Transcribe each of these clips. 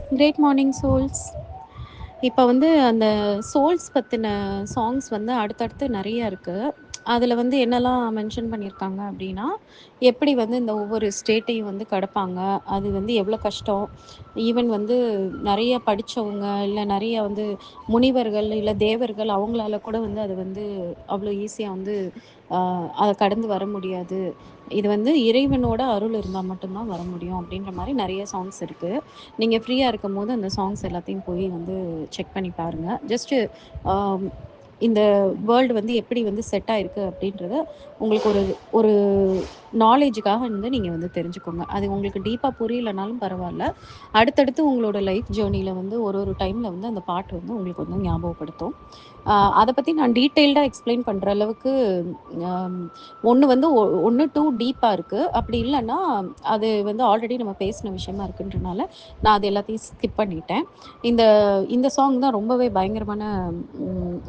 Great morning souls. இப்ப வந்து அந்த சோல்ஸ் பத்தின சாங்ஸ் வந்து அடுத்தடுத்து நெறைய இருக்கு. அதுல வந்து என்னலாம் மென்ஷன் பண்ணியிருக்காங்க அப்டின்னா, எப்படி வந்து இந்த ஒவ்வொரு ஸ்டேட்டையும் வந்து கடப்பாங்க. அது வந்து எவ்ளோ கஷ்டம். ஈவன் வந்து நெறைய படிச்சவங்க, இல்ல நெறைய வந்து முனிவர்கள், இல்ல தேவர்கள் அவங்களால கூட வந்து அது வந்து அவ்ளோ ஈஸியா வந்து அ அத கடந்து வர முடியாது. இது வந்து இறைவனோட அருள் இருந்தா மட்டும் தான் வர முடியும். அப்டின்ற மாரி நெறைய சாங்ஸ் இருக்கு. நீங்க ஃப்ரீயா இருக்கும்போது அந்த சாங்ஸ் எல்லாத்தையும் போய் வந்து செக் பண்ணி பாருங்க. ஜஸ்ட்டு ஆம் இந்த வேர்ல்டு வந்து எப்படி வந்து செட் ஆயிருக்கு அப்படின்றத உங்களுக்கு ஒரு ஒரு நாலேட்ஜுக்காக வந்து நீங்க வந்து தெரிஞ்சுக்கோங்க. அது உங்களுக்கு டீப்பா புரியலனாலும் பரவால்ல. அடுத்தடுத்து உங்களோட லைஃப் ஜேர்னில வந்து ஒரு ஒரு டைம்ல வந்து அந்த பாட்டு வந்து உங்களுக்கு வந்து ஞாபகப்படுத்தும். அத பத்தி நான் டீட்டெயில்டா எக்ஸ்ப்ளைன் பண்ற அளவுக்கு அம் 1 வந்து 1, 2 டீப்பா இருக்கு. அப்படி இல்லன்னா, அது வந்து ஆல்ரெடி நம்ம பேசின விஷயமா இருக்குன்றனால, நான் அது எல்லாத்தையும் ஸ்கிப் பண்ணிட்டேன். இந்த இந்த சாங் தான் ரொம்பவே பயங்கரமான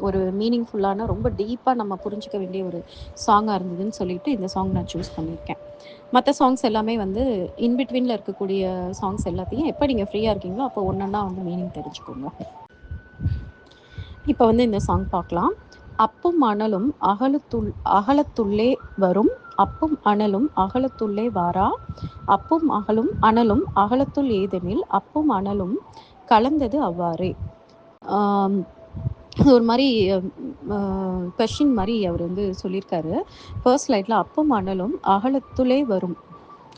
ஒரு மீனிங்ஃபுல்லான ரொம்ப டீப்பா நம்ம புரிஞ்சுக்க வேண்டிய ஒரு சாங்கா இருந்ததுன்னு சொல்லிட்டு, இந்த சாங் நான் சூஸ் பண்ணியிருக்கேன். மத்த சாங்ஸ் எல்லாமே வந்து இன் பிட்வீன்ல இருக்கக்கூடிய சாங்ஸ் எல்லாத்தையும் எப்ப நீங்க ஃப்ரீயா இருக்கீங்களோ, அப்போ ஒன்னொன்னா வந்து மீனிங் தெரிஞ்சுக்கோங்க. இப்ப வந்து இந்த சாங் பார்க்கலாம். "அப்பும் அனலும் அகலத்துள்ளே வரும். அப்பும் அனலும் அகலத்துள்ளே வாரா. அப்பும் அனலும் அகலத்துள் ஏதெனில் அப்பும் அனலும் கலந்தது அவ்வாறே." ஆம். ஒரு மாரி அ கொஸ்டின் மாரி அவரு வந்து சொல்லியிருக்காரு. ஃபர்ஸ்ட் லைன்ல "அப்பும் அனலும் அகலத்துளே வரும்."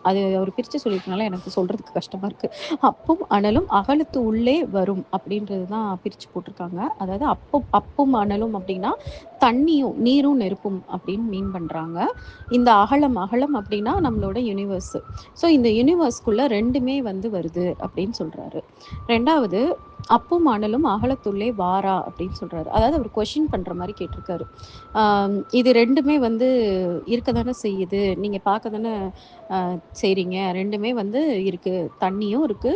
அது அவரு பிரிச்சு சொல்லியிருக்கனால எனக்கு சொல்றதுக்கு கஷ்டமா இருக்கு. "அப்பும் அனலும் அகலத்து உள்ளே வரும்" அப்படின்றது தான் பிரிச்சு போட்டிருக்காங்க. அதாவது அப்பும் அனலும் அப்படின்னா, தண்ணியும், நீரும், நெருப்பும் அப்படின்னு மீன் பண்றாங்க. இந்த அகலம் அப்படின்னா நம்மளோட யுனிவர்ஸ். ஸோ இந்த யுனிவர்ஸ்குள்ள 2மே வந்து வருது அப்படின்னு சொல்றாரு. 2வது "அப்பும் அனலும் அகலத்துள்ளே வாரா" அப்படின்னு சொல்றாரு. அதாவது அவர் கொஸ்டின் பண்ற மாரி கேட்டிருக்காரு. இது 2மே வந்து இருக்க தானே செய்யுது. நீங்க பார்க்க தானே செய்றீங்க. 2மே வந்து இருக்கு. தண்ணியும் இருக்கு.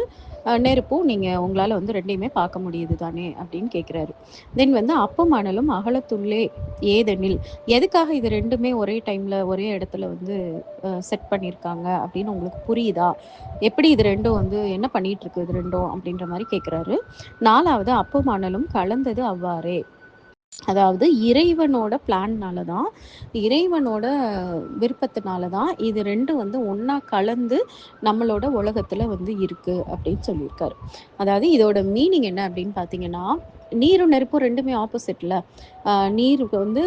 நெருப்பும் நீங்க உங்களால வந்து 2யுமே பார்க்க முடியுது தானே அப்படின்னு கேட்குறாரு. தென் வந்து "அப்பும் அனலும் அகலத்துள்ளே ஏதெனில்" எதுக்காக இது 2மே ஒரே டைம்ல, ஒரே இடத்துல வந்து செட் பண்ணியிருக்காங்க அப்படின்னு உங்களுக்கு புரியுதா? எப்படி இது 2ம் வந்து என்ன பண்ணிட்டு இருக்கு இது 2ம் அப்படின்ற மாரி கேட்குறாரு. 4வது "அப்பும் அனலும் கலந்தது அவ்வாறே." அதாவது இறைவனோட பிளான்னால தான், இறைவனோட விருப்பத்தினால தான் இது 2ம் வந்து ஒண்ணா கலந்து நம்மளோட உலகத்துல வந்து இருக்கு அப்படின்னு சொல்லியிருக்காரு. அதாவது இதோட மீனிங் என்ன அப்படின்னு பார்த்தீங்கன்னா, நீரும் நெருப்பும் 2மே ஆப்போசிட்ல. நீருக்கு வந்து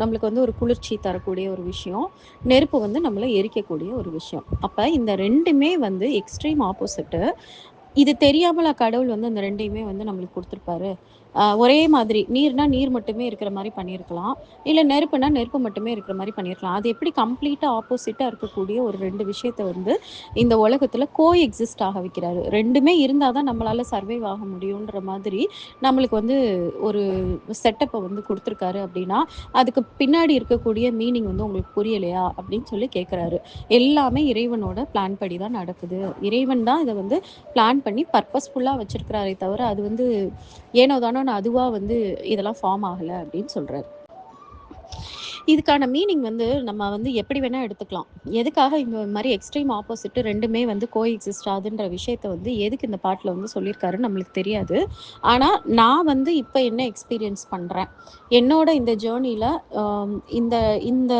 நம்மளுக்கு வந்து ஒரு குளிர்ச்சி தரக்கூடிய ஒரு விஷயம். நெருப்பு வந்து நம்மள எரிக்கக்கூடிய ஒரு விஷயம். அப்ப இந்த 2மே வந்து எக்ஸ்ட்ரீம் ஆப்போசிட்டு. இது தெரியாமலா கடவுள் வந்து அந்த 2யுமே வந்து நம்மளுக்கு குடுத்துருப்பாரு? ஒரே மாதிரி நீர்னா நீர் மட்டுமே இருக்கிற மாரி பண்ணியிருக்கலாம். இல்ல நெருப்புனா நெருப்பு மட்டுமே இருக்கிற மாரி பண்ணியிருக்கலாம். அது எப்படி கம்ப்ளீட்டா ஆப்போசிட்டா இருக்கக்கூடிய ஒரு 2 விஷயத்த வந்து இந்த உலகத்துல எக்ஸிஸ்ட் ஆக வைக்கிறாரு. 2மே இருந்தா தான் நம்மளால சர்வைவ் ஆக முடியுன்ற மாதிரி நம்மளுக்கு வந்து ஒரு செட்டப்ப வந்து குடுத்துருக்காரு அப்படின்னா, அதுக்கு பின்னாடி இருக்கக்கூடிய மீனிங் வந்து உங்களுக்கு புரியலையா? அப்படின்னு சொல்லி கேட்கறாரு. எல்லாமே இறைவனோட பிளான் படி தான் நடக்குது. இறைவன் தான் இத வந்து பிளான் பண்ணி பர்ப்பஸ்ஃபுல்லா வச்சிருக்கிறாரே தவிர, அது வந்து ஏனோ தானோன்னு அதுவா வந்து இதெல்லாம் ஃபார்ம் ஆகல அப்படின்னு சொல்றாரு. இதுக்கான மீனிங் வந்து நம்ம வந்து எப்படி வேணா எடுத்துக்கலாம். எதுக்காக இந்த மாரி எக்ஸ்ட்ரீம் ஆப்போசிட் 2மே வந்து எக்ஸிஸ்ட் ஆகுதுன்ற விஷயத்த வந்து எதுக்கு இந்த பாட்டுல வந்து சொல்லியிருக்காருன்னு நம்மளுக்கு தெரியாது. ஆனா, நான் வந்து இப்ப என்ன எக்ஸ்பீரியன்ஸ் பண்றேன். என்னோட இந்த ஜர்னில அ இந்த இந்த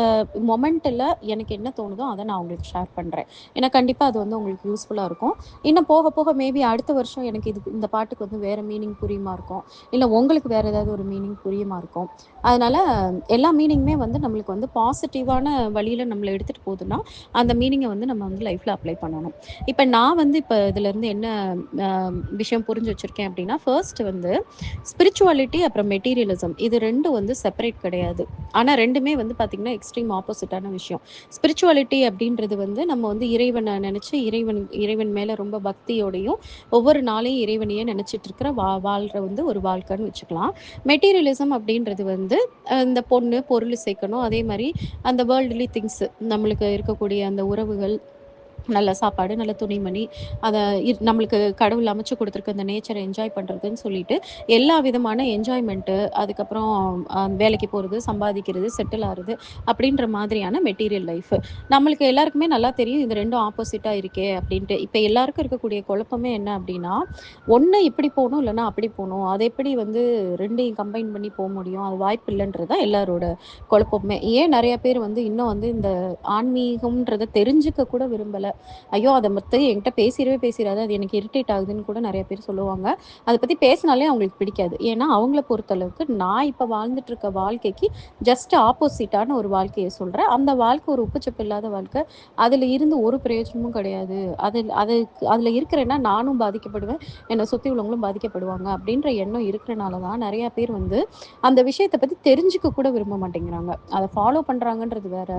மொமெண்ட்ல எனக்கு என்ன தோணுதோ, அத நான் உங்களுக்கு ஷேர் பண்றேன். ஏன்னா கண்டிப்பா அது வந்து உங்களுக்கு யூஸ்ஃபுல்லா இருக்கும். இன்னும் போக போக மேபி அடுத்த வருஷம் எனக்கு இந்த பாட்டுக்கு வந்து வேற மீனிங் புரியுமா இருக்கும். இல்ல உங்களுக்கு வேற ஏதாவது ஒரு மீனிங் புரியுமா இருக்கும். அதனால எல்லா மீனிங்குமே வந்து நம்மளுக்கு வந்து பாசிட்டிவான வழியில நம்மள எடுத்துட்டு போதுன்னா, அந்த மீனிங்க வந்து நம்ம வந்து லைஃப்ல அப்ளை பண்ணணும். இப்ப நான் வந்து இதுலருந்து என்ன அ விஷயம் புரிஞ்சு வச்சிருக்கேன் அப்டின்னா, ஃபர்ஸ்ட் வந்து ஸ்பிரிச்சுவாலிட்டி அப்புறம் மெட்டீரியலிசம் இது 2ம் வந்து செப்பரேட் கிடையாது. ஆனா 2மே வந்து பார்த்தீங்கன்னா, எக்ஸ்ட்ரீம் ஆப்போசிட்டான விஷயம். ஸ்பிரிச்சுவாலிட்டி அப்டின்றது வந்து நம்ம வந்து இறைவன நெனச்சு இறைவன் இறைவன் மேல ரொம்ப பக்தியோடையும், ஒவ்வொரு நாளையும் இறைவனையே நெனச்சிட்டு இருக்கிற வாழ்ற வந்து ஒரு வாழ்க்கைன்னு வச்சுக்கலாம். மெட்டீரியலிசம் அப்டின்றது வந்து இந்த பொருள் சேர்க்கணும். அதே மாரி அந்த வேர்ல்ட்லி திங்ஸ் நம்மளுக்கு இருக்கக்கூடிய அந்த உறவுகள் நல்ல சாப்பாடு, நல்ல துணிமணி, அத நம்மளுக்கு கடவுள் அமைச்சு குடுத்துருக்க அந்த நேச்சர என்ஜாய் பண்றதுன்னு சொல்லிட்டு, எல்லா விதமான என்ஜாய்மென்ட்டு, அதுக்கப்புறம் வேலைக்கு போறது, சம்பாதிக்கிறது, செட்டில் ஆறது, அப்படின்ற மாதிரியான மெட்டீரியல் லைஃப். நம்மளுக்கு எல்லாருக்குமே நல்லா தெரியும், இது 2ம் ஆப்போசிட்டா இருக்கே அப்படின்ட்டு. இப்ப எல்லாருக்கும் இருக்கக்கூடிய குழப்பமே என்ன அப்படின்னா, ஒண்ணு இப்படி போணும், இல்லன்னா அப்படி போணும். அது எப்படி வந்து 2யும் கம்பைன் பண்ணி முடியும்? அது வாய்ப்பு இல்லன்றது தான் எல்லாரோட குழப்பமுமே. ஏன் நெறைய பேர் வந்து இன்னும் வந்து இந்த ஆன்மீகம்ன்றத தெரிஞ்சுக்க கூட விரும்பல. ஐயோ! அத பத்தி என்கிட்ட பேசிறவே பேசிறாத. அது எனக்கு இரிட்டேட் ஆகுதுன்னு கூட நெறைய பேர் சொல்லுவாங்க. அத பத்தி பேசினாலே அவங்களுக்கு பிடிக்காது. ஏன்னா, அவங்கள பொறுத்தளவுக்கு நான் இப்ப வாழ்ந்துட்டு இருக்க வாழ்க்கைக்கு ஜஸ்ட் ஆப்போசிட்டான ஒரு வாழ்க்கைய சொல்றேன். அந்த வாழ்க்கை ஒரு உப்புச்சப்பு இல்லாத வாழ்க்கை. அதுல இருந்து ஒரு பிரயோஜனமும் கிடையாது. அதுல இருக்கிறேன்னா நானும் பாதிக்கப்படுவேன். என்ன சுத்தி உள்ளவங்களும் பாதிக்கப்படுவாங்க. அப்படின்ற எண்ணம் இருக்கிறனால தான் நெறைய பேர் வந்து அந்த விஷயத்த பத்தி தெரிஞ்சுக்க கூட விரும்ப மாட்டேங்கிறாங்க. அத ஃபாலோ பண்றாங்கன்றது வேற.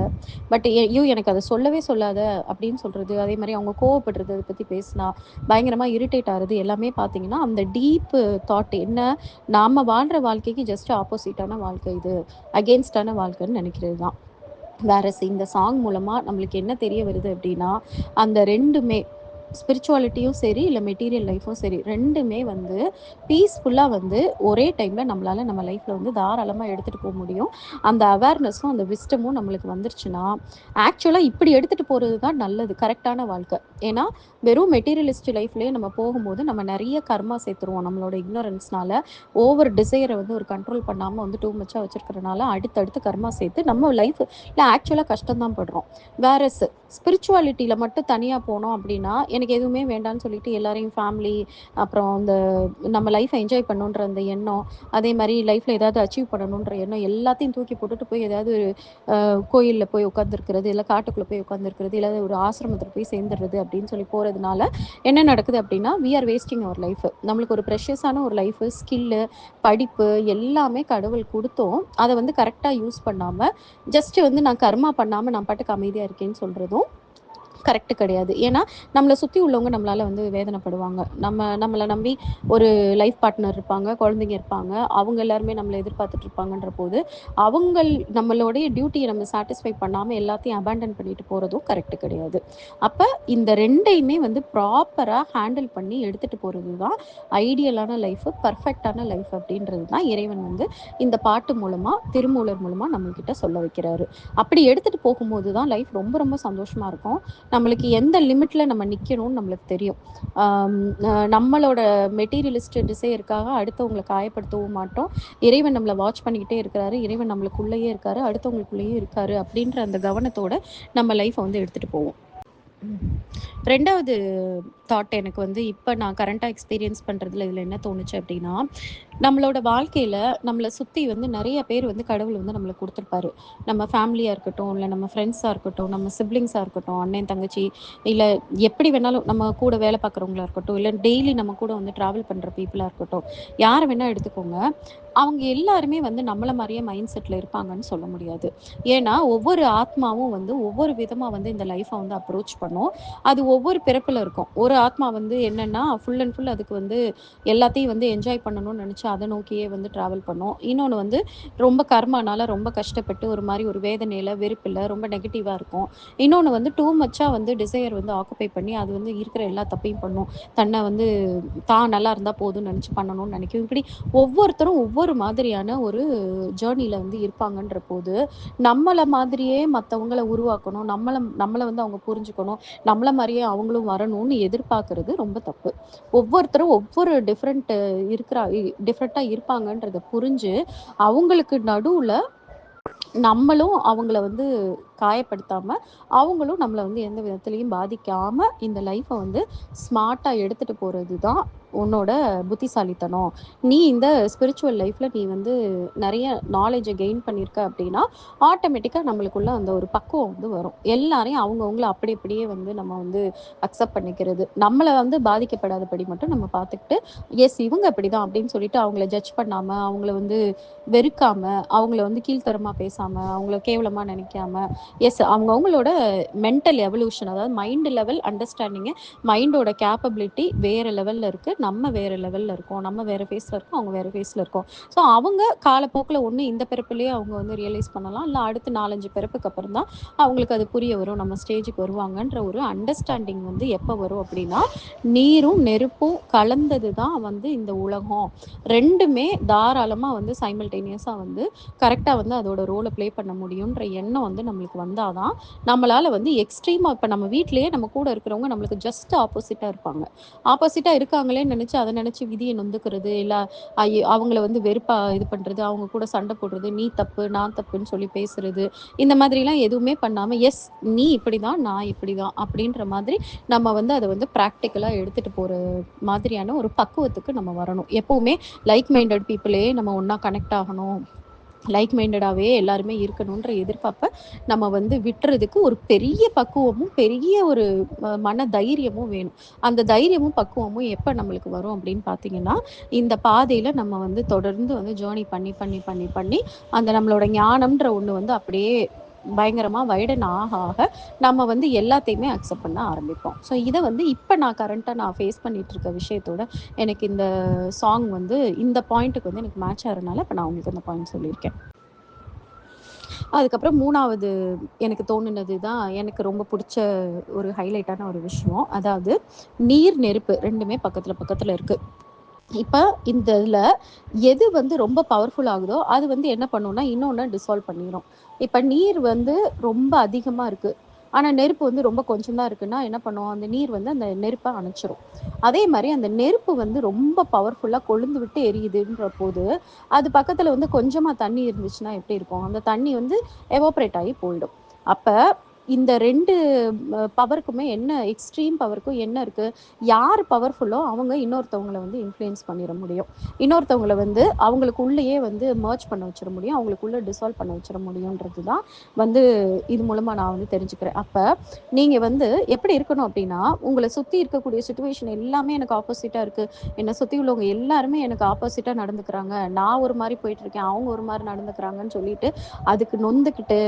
பட் ஐயோ! எனக்கு அத சொல்லவே சொல்லாத அப்படின்னு சொல்றது. அதே மாரி அவங்க கோவப்படுறது, அத பத்தி பேசினா, பயங்கரமா இரிட்டேட் ஆறது எல்லாமே பார்த்தீங்கன்னா, அந்த டீப் தாட் என்ன, நாம வாழ்ற வாழ்க்கைக்கு ஜஸ்ட் ஆப்போசிட்டான வாழ்க்கை இது. அகெயின்ஸ்டான வாழ்க்கைன்னு நெனைக்கிறது தான். வேறஸ் இந்த சாங் மூலமா நம்மளுக்கு என்ன தெரிய வருது அப்படின்னா, அந்த 2மே ஸ்பிரிச்சுவாலிட்டியும் சரி, இல்ல மெட்டீரியல் லைஃப்பும் சரி 2மே வந்து பீஸ்ஃபுல்லா வந்து ஒரே டைம்ல நம்மளால நம்ம லைஃப்ல வந்து தாராளமா எடுத்துட்டு முடியும். அந்த அவேர்னஸும், அந்த விஸ்டமும் நம்மளுக்கு வந்துருச்சுன்னா, ஆக்சுவலா இப்படி எடுத்துட்டு போறது தான் நல்லது. கரெக்ட்டான வாழ்க்கை. ஏன்னா, வெறும் மெட்டீரியலிஸ்ட் லைஃப்லயே நம்ம போகும்போது, நம்ம நெறைய கர்மா சேர்த்துருவோம். நம்மளோட இக்னோரன்ஸ்னால, ஓவர் டிசைர வந்து ஒரு கண்ட்ரோல் பண்ணாம வந்து டூ மச்சா வச்சிருக்கிறனால, அடுத்தடுத்து கர்மா சேர்த்து நம்ம லைஃப்ல ஆக்சுவலா கஷ்டம் தான் படுறோம். வேறஸ் ஸ்பிரிச்சுவாலிட்டில மட்டும் தனியா போனோம் அப்படின்னா, எனக்கு எதுவுமே வேண்டான்னு சொல்லிட்டு எல்லாரையும் ஃபேமிலி, அப்புறம் இந்த நம்ம லைஃப்ப என்ஜாய் பண்ணணுன்ற அந்த எண்ணம், அதே மாரி லைஃப்ல ஏதாவது அச்சீவ் பண்ணணுன்ற எண்ணம் எல்லாத்தையும் தூக்கி போட்டுட்டு போய் ஏதாவது கோயில்ல போய் உட்காந்துருக்கிறது, இல்ல காட்டுக்குள்ள போய் உட்காந்துருக்கிறது, இல்ல ஒரு ஆசிரமத்தில போய் சேர்ந்துறது அப்படின்னு சொல்லி போறதுனால, என்ன நடக்குது அப்படின்னா, we are wasting our life. நம்மளுக்கு ஒரு ப்ரெஷியஸான ஒரு லைஃப், ஸ்கில்லு, படிப்பு எல்லாமே கடவுள் குடுத்தும், அத வந்து கரெக்ட்டா யூஸ் பண்ணாம, ஜஸ்ட் வந்து நான் கர்மா பண்ணாம நான் பாட்டுக்கு அமைதியா இருக்கேன்னு சொல்றதும் கரெக்ட் கிடையாது. ஏன்னா, நம்மள சுத்தி உள்ளவங்க நம்மளால வந்து வேதனைப்படுவாங்க. நம்மள நம்பி ஒரு லைஃப் பார்ட்னர் இருப்பாங்க, குழந்தைங்க இருப்பாங்க. அவங்க எல்லாருமே நம்மள எதிர்பார்த்துட்டு இருப்பாங்கன்ற போது, நம்மளுடைய டியூட்டிய நம்ம சாட்டிஸ்ஃபை பண்ணாம எல்லாத்தையும் அபாண்டன் பண்ணிட்டு போறதும் கரெக்ட் கிடையாது. அப்ப இந்த 2யுமே வந்து ப்ராப்பரா ஹேண்டில் பண்ணி எடுத்துட்டு போறது தான் ஐடியலான லைஃப், பெர்ஃபெக்ட்டான லைஃப் அப்படின்றது தான் இறைவன் வந்து இந்த பாட்டு மூலமா, திருமூலர் மூலமா நம்மகிட்ட சொல்ல வைக்கிறாரு. அப்படி எடுத்துட்டு போகும்போது தான் லைஃப் ரொம்ப ரொம்ப சந்தோஷமா இருக்கும். நம்மளுக்கு எந்த லிமிட்ல நம்ம நிக்கணும்னு நம்மளுக்கு தெரியும். ஆம், நம்மளோட மெட்டீரியலிஸ்ட் டிசையருக்காக அடுத்தவங்கள காயப்படுத்தவும் மாட்டோம். இறைவன் நம்மள வாட்ச் பண்ணிக்கிட்டே இருக்கிறாரு. இறைவன் நம்மளுக்குள்ளேயே இருக்காரு. அடுத்தவங்களுக்குள்ளேயும் இருக்காரு. அப்படின்ற அந்த கவனத்தோட நம்ம லைஃப்ப வந்து எடுத்துட்டு போவோம். ம். 2வது தாட் எனக்கு வந்து இப்ப நான் கரண்ட்டா எக்ஸ்பீரியன்ஸ் பண்றதுல இதுல என்ன தோணுச்சு அப்டின்னா, நம்மளோட வாழ்க்கையில நம்மள சுத்தி வந்து நெறைய பேர் வந்து கடவுள் வந்து நம்மளுக்கு குடுத்துருப்பாரு. நம்ம ஃபேமிலியா இருக்கட்டும், இல்ல நம்ம ஃப்ரெண்ட்ஸா இருக்கட்டும், நம்ம சிப்லிங்ஸா இருக்கட்டும், அண்ணன், தங்கச்சி, இல்ல எப்படி வேணாலும் நம்ம கூட வேல பார்க்குறவங்களா இருக்கட்டும், இல்ல டெய்லி நம்ம கூட வந்து டிராவல் பண்ற பீப்பிளா இருக்கட்டும், யார வேணா எடுத்துக்கோங்க. அவங்க எல்லாருமே வந்து நம்மள மாரியே மைண்ட் செட்ல இருப்பாங்கன்னு சொல்ல முடியாது. ஏன்னா, ஒவ்வொரு ஆத்மாவும் வந்து ஒவ்வொரு விதமா வந்து இந்த லைஃப்ப வந்து அப்ரோச் பண்ணும். அது ஒவ்வொரு பிறப்புல இருக்கும். ஒரு ஆத்மா வந்து என்னன்னா, ஃபுல் அண்ட் ஃபுல் அதுக்கு வந்து எல்லாத்தையும் வந்து என்ஜாய் பண்ணணும்னு நெனச்சு அத நோக்கியே வந்து டிராவல் பண்ணும். இன்னொன்னு வந்து ரொம்ப கர்மானால ரொம்ப கஷ்டப்பட்டு ஒரு மாரி ஒரு வேதனையில, வெறுப்புல ரொம்ப நெகட்டிவா இருக்கும். இன்னொன்னு வந்து டூ மச்சா வந்து டிசையர் வந்து ஆக்குபை பண்ணி அது வந்து இருக்கிற எல்லா தப்பையும் பண்ணும். தன்ன வந்து தான் நல்லா இருந்தா போதும்னு நெனச்சு பண்ணணும்னு நெனைக்கும். இப்படி ஒவ்வொருத்தரும் ஒவ்வொரு மாதிரியான ஒரு ஜேர்னில வந்து இருப்பாங்கன்ற போது, நம்மள மாதிரியே மத்தவங்கள உருவாக்கணும். நம்மள நம்மள வந்து அவங்க புரிஞ்சுக்கணும். நம்மள மாரியே அவங்களும் வரணும்னு எதிர்பார்க்கிறது ரொம்ப தப்பு. ஒவ்வொருத்தரும் ஒவ்வொரு டிஃபரெண்ட்டா இருப்பாங்கன்றத புரிஞ்சு, அவங்களுக்கு நடுவுல நம்மளும் அவங்கள வந்து காயப்படுத்தாம, அவங்களும் நம்மள வந்து எந்த விதத்திலயும் பாதிக்காம, இந்த லைஃப்ப வந்து ஸ்மார்ட்டா எடுத்துட்டு போறது தான் உன்னோட புத்திசாலித்தனம். நீ இந்த ஸ்பிரிச்சுவல் லைஃப்ல நீ வந்து நெறைய நாலேட்ஜ கெயின் பண்ணியிருக்க அப்டின்னா, ஆட்டோமேட்டிக்கா நம்மளுக்குள்ள அந்த ஒரு பக்குவம் வந்து வரும். எல்லாரையும் அவங்கவங்கள அப்படி அப்படியே வந்து நம்ம வந்து அக்செப்ட் பண்ணிக்கிறது. நம்மள வந்து பாதிக்கப்படாதபடி மட்டும் நம்ம பார்த்துக்கிட்டு, இவங்க அப்படிதான் அப்படின்னு சொல்லிட்டு அவங்கள ஜட்ஜ் பண்ணாம, அவங்கள வந்து வெறுக்காம, அவங்கள வந்து கீழ்த்தரமா பேசாம, அவங்கள கேவலமா நெனைக்காம, எஸ், அவங்கவங்களோட மென்டல் எவல்யூஷன், அதாவது மைண்ட் லெவல் அண்டர்ஸ்டாண்டிங்கு, மைண்டோட கேப்பபிலிட்டி வேறு லெவலில் இருக்குது. நம்ம வேறு லெவலில் இருக்கோம், நம்ம வேறு ஃபேஸில் இருக்கோம், அவங்க வேறு ஃபேஸில் இருக்கோம். ஸோ அவங்க காலப்போக்கில் ஒன்று இந்த பிறப்புலேயே அவங்க வந்து ரியலைஸ் பண்ணலாம், இல்லை அடுத்து 4-5 பிறப்புக்கு அப்புறம் தான் அவங்களுக்கு அது புரிய வரும், நம்ம ஸ்டேஜுக்கு வருவாங்கன்ற ஒரு அண்டர்ஸ்டாண்டிங் வந்து எப்போ வரும் அப்படின்னா, நீரும் நெருப்பும் கலந்தது தான் வந்து இந்த உலகம். ரெண்டுமே தாராளமாக வந்து சைமல்டேனியஸாக வந்து கரெக்டாக வந்து அதோட ரோலை ப்ளே பண்ண முடியுன்ற எண்ணம் வந்து நம்மளுக்கு வந்தால் தான் நம்மளால் வந்து எக்ஸ்ட்ரீமாக, இப்போ நம்ம வீட்டிலேயே நம்ம கூட இருக்கிறவங்க நம்மளுக்கு ஜஸ்ட் ஆப்போசிட்டாக இருப்பாங்க, ஆப்போசிட்டாக இருக்காங்களேன்னு நினச்சி அதை நினச்சி விதியை நொந்துக்கிறது, இல்லை அவங்கள வந்து வெறுப்பாக இது பண்ணுறது, அவங்க கூட சண்டை போடுறது, நீ தப்பு நான் தப்புன்னு சொல்லி பேசுறது, இந்த மாதிரிலாம் எதுவுமே பண்ணாமல் எஸ் நீ இப்படி தான் நான் இப்படி தான் அப்படின்ற மாதிரி நம்ம வந்து அதை வந்து ப்ராக்டிக்கலாக எடுத்துகிட்டு போகிற மாதிரியான ஒரு பக்குவத்துக்கு நம்ம வரணும். எப்போவுமே லைக் மைண்டட் பீப்புளே நம்ம ஒன்றா கனெக்ட் ஆகணும், லைக் மைண்டடாகவே எல்லாருமே இருக்கணுன்ற எதிர்பார்ப்பை நம்ம வந்து விட்டுறதுக்கு ஒரு பெரிய பக்குவமும் பெரிய ஒரு மன தைரியமும் வேணும். அந்த தைரியமும் பக்குவமும் எப்போ நம்மளுக்கு வரும் அப்படின்னு பார்த்தீங்கன்னா, இந்த பாதையில் நம்ம வந்து தொடர்ந்து வந்து ஜேர்னி பண்ணி பண்ணி பண்ணி பண்ணி அந்த நம்மளோட ஞானம்ன்ற ஒன்று வந்து அப்படியே பயங்கரமாக வைடன் ஆக ஆக நம்ம வந்து எல்லாத்தையுமே அக்செப்ட் பண்ண ஆரம்பிப்போம். ஸோ இதை வந்து இப்போ நான் கரண்ட்டாக நான் ஃபேஸ் பண்ணிட்டு இருக்க விஷயத்தோட எனக்கு இந்த சாங் வந்து இந்த பாயிண்ட்டுக்கு வந்து எனக்கு மேட்ச் ஆகிறதுனால இப்போ நான் உங்களுக்கு இந்த பாயிண்ட் சொல்லியிருக்கேன். அதுக்கப்புறம் 3வது எனக்கு தோணுனது தான் எனக்கு ரொம்ப பிடிச்ச ஒரு ஹைலைட்டான ஒரு விஷயம். அதாவது நீர், நெருப்பு 2மே பக்கத்துல பக்கத்துல இருக்கு. இப்ப இந்த இதுல எது வந்து ரொம்ப பவர்ஃபுல் ஆகுதோ அது வந்து என்ன பண்ணும்னா இன்னொன்னு டிசால்வ் பண்ணிரும். இப்ப நீர் வந்து ரொம்ப அதிகமா இருக்கு, ஆனா நெருப்பு வந்து ரொம்ப கொஞ்சம் தான் இருக்குன்னா என்ன பண்ணும், அந்த நீர் வந்து அந்த நெருப்ப அணைச்சிரும். அதே மாரி அந்த நெருப்பு வந்து ரொம்ப பவர்ஃபுல்லா கொழுந்து விட்டு எரியுதுன்ற போது, அது பக்கத்துல வந்து கொஞ்சமா தண்ணி இருந்துச்சுன்னா எப்படி இருக்கும்? அந்த தண்ணி வந்து எவாப்ரேட் ஆகி போயிடும். அப்ப இந்த 2 பவருக்குமே என்ன, எக்ஸ்ட்ரீம் பவருக்கும் என்ன இருக்கு? யார் பவர்ஃபுல்லோ அவங்க இன்னொருத்தவங்கள வந்து இன்ஃப்ளூயன்ஸ் பண்ணிற முடியும். இன்னொருத்தவங்கள வந்து அவங்களுக்கு உள்ளேயே வந்து மெர்ஜ் பண்ண வச்சிட முடியும், அவங்களுக்குள்ள டிசால்வ் பண்ண வச்சிட முடியுன்றது தான் வந்து இது மூலமா நான் வந்து தெரிஞ்சுக்கிறேன். அப்ப நீங்க வந்து எப்படி இருக்கணும் அப்படின்னா, உங்கள சுத்தி இருக்கக்கூடிய சிச்சுவேஷன் எல்லாமே எனக்கு ஆப்போசிட்டா இருக்கு, என்னை சுத்தி உள்ளவங்க எல்லாருமே எனக்கு ஆப்போசிட்டா நடந்துக்கிறாங்க, நான் ஒரு மாரி போயிட்டு இருக்கேன், அவங்க ஒரு மாரி நடந்துக்கிறாங்கன்னு சொல்லிட்டு அதுக்கு நொந்துக்கிட்டு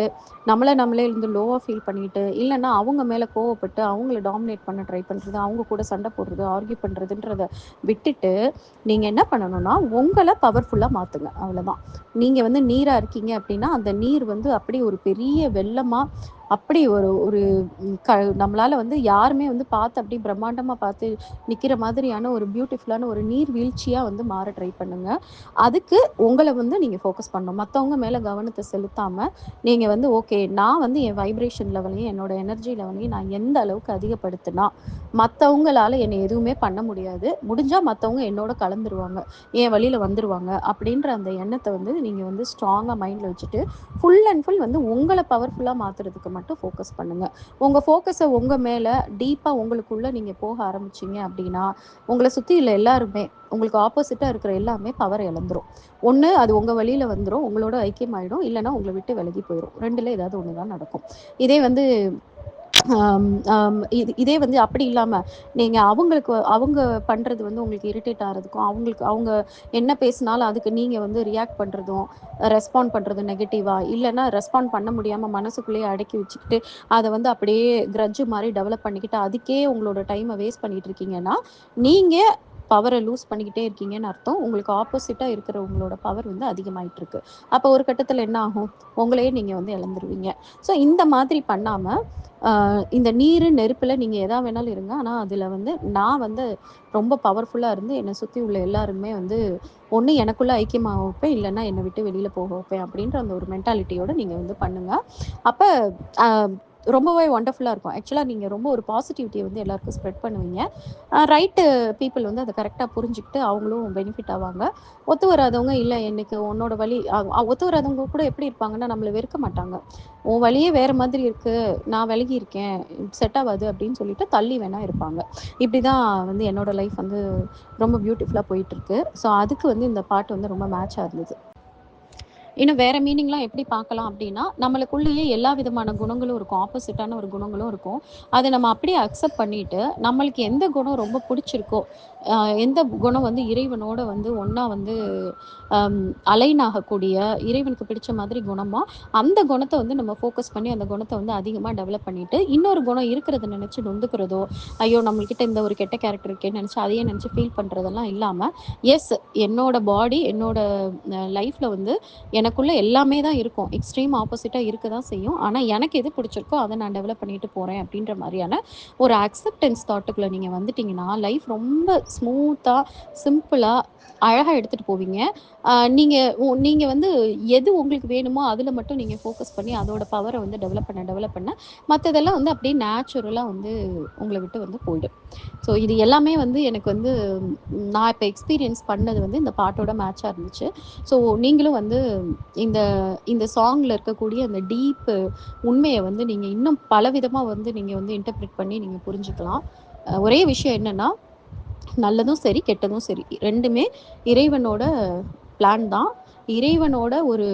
நம்மளே இருந்து லோவா ஃபீல் பண்ணிட்டு, இல்லைன்னா அவங்க மேல கோவப்பட்டு அவங்கள டாமினேட் பண்ண ட்ரை பண்றது, அவங்க கூட சண்டை போடுறது, ஆர்கியூ பண்றதுன்றத விட்டுட்டு நீங்க என்ன பண்ணணும்னா உங்களை பவர்ஃபுல்லா மாத்துங்க, அவ்வளவுதான். நீங்க வந்து நீரா இருக்கீங்க அப்படின்னா அந்த நீர் வந்து அப்படி ஒரு பெரிய வெள்ளமா அப்படி ஒரு ஒரு நம்மளால வந்து யாருமே வந்து பார்த்து அப்படி பிரம்மாண்டமா பார்த்து நிக்கிற மாதிரியான ஒரு பியூட்டிஃபுல்லான ஒரு நீர் வீழ்ச்சியா வந்து மாற ட்ரை பண்ணுங்க. அதுக்கு உங்களை வந்து நீங்க ஃபோக்கஸ் பண்ணணும், மற்றவங்க மேல கவனத்தை செலுத்தாம நீங்க வந்து ஓகே நான் வந்து என் வைப்ரேஷன் லெவலையும் என்னோட எனர்ஜி லெவலையும் நான் எந்த அளவுக்கு அதிகப்படுத்தினா மற்றவங்களால என்னை எதுவுமே பண்ண முடியாது, முடிஞ்சா மற்றவங்க என்னோட கலந்துருவாங்க, என் வழியில வந்துருவாங்க அப்படின்ற அந்த எண்ணத்தை வந்து நீங்க வந்து ஸ்ட்ராங்கா மைண்ட்ல வச்சுட்டு ஃபுல் அண்ட் ஃபுல் வந்து உங்களை பவர்ஃபுல்லா மாத்துறதுக்கு மட்டும் ஃபோக்கஸ் பண்ணுங்க. உங்க ஃபோக்கஸை உங்க மேல டீப்பா உங்களுக்குள்ள நீங்க போக ஆரம்பிச்சீங்க அப்படின்னா உங்களை சுத்தி இல்லை எல்லாருமே உங்களுக்கு ஆப்போசிட்டா இருக்கிற எல்லாமே பவர் இழந்துரும். ஒண்ணு அது உங்க வழியில வந்துரும், உங்களோட ஐக்கியம் ஆயிடும், இல்லைன்னா உங்களை விட்டு விலகி போயிடும். 2ல ஏதாவது ஒண்ணுதான் நடக்கும். இதே வந்து இதே வந்து அப்படி இல்லாம நீங்க அவங்களுக்கு அவங்க பண்றது வந்து உங்களுக்கு இரிட்டேட் ஆகிறதுக்கும், அவங்களுக்கு அவங்க என்ன பேசினாலும் அதுக்கு நீங்க வந்து ரியாக்ட் பண்றதும், ரெஸ்பாண்ட் பண்றதும் நெகட்டிவா, இல்லைன்னா ரெஸ்பாண்ட் பண்ண முடியாம மனசுக்குள்ளேயே அடக்கி வச்சுக்கிட்டு அதை வந்து அப்படியே கிரட்ஜு மாதிரி டெவலப் பண்ணிக்கிட்டு அதுக்கே உங்களோட டைமை வேஸ்ட் பண்ணிட்டு இருக்கீங்கன்னா நீங்க பவரை லூஸ் பண்ணிக்கிட்டே இருக்கீங்கன்னு அர்த்தம். உங்களுக்கு ஆப்போசிட்டா இருக்கிற உங்களோட பவர் வந்து அதிகமாயிட்டு இருக்கு. அப்போ ஒரு கட்டத்துல என்ன ஆகும், உங்களையே நீங்க வந்து இழந்துருவீங்க. ஸோ இந்த மாதிரி பண்ணாம இந்த நீர் நெருப்புல நீங்க எதா வேணாலும் இருங்க, ஆனா அதுல வந்து நான் வந்து ரொம்ப பவர்ஃபுல்லா இருந்து என்னை சுத்தி உள்ள எல்லாருமே வந்து ஒண்ணு எனக்குள்ள ஐக்கியமாக வைப்பேன், இல்லைன்னா என்னை விட்டு வெளியில போக வைப்பேன் அப்படின்ற அந்த ஒரு மென்டாலிட்டியோட நீங்க வந்து பண்ணுங்க. அப்ப ரொம்பவே ஒண்டர்ஃபுல்லா இருக்கும். ஆக்சுவலா நீங்க ரொம்ப ஒரு பாசிட்டிவிட்டியை வந்து எல்லாருக்கும் ஸ்ப்ரெட் பண்ணுவீங்க. ரைட்டு பீப்புள் வந்து அதை கரெக்டாக புரிஞ்சுக்கிட்டு அவங்களும் பெனிஃபிட் ஆவாங்க. ஒத்து வராதவங்க இல்லை இன்னைக்கு உன்னோட வழி ஒத்து வராதவங்க கூட எப்படி இருப்பாங்கன்னா நம்மளை வெறுக்க மாட்டாங்க, உன் வழியே வேற மாதிரி இருக்கு, நான் விலகி இருக்கேன், செட் ஆகாது அப்படின்னு சொல்லிட்டு தள்ளி வேணா இருப்பாங்க. இப்படிதான் வந்து என்னோட லைஃப் வந்து ரொம்ப பியூட்டிஃபுல்லா போயிட்டு இருக்கு. ஸோ அதுக்கு வந்து இந்த பாட்டு வந்து ரொம்ப மேட்சா இருந்தது. இன்னும் வேற மீனிங்லாம் எப்படி பார்க்கலாம் அப்படின்னா, நம்மளுக்குள்ளேயே எல்லா விதமான குணங்களும் இருக்கும். ஆப்போசிட்டான ஒரு குணங்களும் இருக்கும். அத நம்ம அப்படியே அக்செப்ட் பண்ணிட்டு, நம்மளுக்கு எந்த குணம் ரொம்ப புடிச்சிருக்கோ, அ எந்த குணம் வந்து இறைவனோட வந்து ஒண்ணா வந்து அம் அலைன் ஆகக்கூடிய, இறைவனுக்கு பிடிச்ச மாதிரி குணமா, அந்த குணத்த வந்து நம்ம ஃபோக்கஸ் பண்ணி, அந்த குணத்த வந்து அதிகமா டெவலப் பண்ணிட்டு, இன்னொரு குணம் இருக்கிறத நெனச்சு நொந்துக்கிறதோ, ஐயோ! நம்மள்கிட்ட இந்த ஒரு கெட்ட கேரக்டர் இருக்கேன்னு நெனச்சு, அதையே நெனச்சு ஃபீல் பண்றதெல்லாம் இல்லாம, எஸ் என்னோட பாடி, என்னோட லைஃப்ல வந்து எனக்குள்ள எல்லாமே தான் இருக்கும். எக்ஸ்ட்ரீம் ஆப்போசிட்டா இருக்க தான் செய்யும். ஆனா, எனக்கு எது பிடிச்சிருக்கோ, அத நான் டெவலப் பண்ணிட்டு போறேன் அப்படின்ற மாரியான ஒரு அக்செப்டன்ஸ் தாட்டுக்குள்ள நீங்க வந்துட்டீங்கன்னா, லைஃப் ரொம்ப ஸ்மூத்தா, சிம்பிளா, அழகா எடுத்துட்டு போவீங்க. நீங்க வந்து எது உங்களுக்கு வேணுமோ, அதுல மட்டும் நீங்க ஃபோக்கஸ் பண்ணி அதோட பவர வந்து டெவலப் பண்ண, மத்ததெல்லாம் வந்து அப்படியே நேச்சுரலா வந்து உங்கள விட்டு வந்து போயிடும். ஸோ இது எல்லாமே வந்து எனக்கு வந்து நான் இப்ப எக்ஸ்பீரியன்ஸ் பண்ணது வந்து இந்த பாட்டோட மேட்சா இருந்துச்சு. ஸோ நீங்களும் வந்து இந்த இந்த சாங்ல இருக்கக்கூடிய அந்த டீப் உண்மைய வந்து நீங்க இன்னும் பலவிதமா வந்து நீங்க வந்து இன்டர்பிரெட் பண்ணி நீங்க புரிஞ்சுக்கலாம். ஒரே விஷயம் என்னன்னா, நல்லதும் சரி, கெட்டதும் சரி 2மே இறைவனோட பிளான் தான். இறைவனோட ஒரு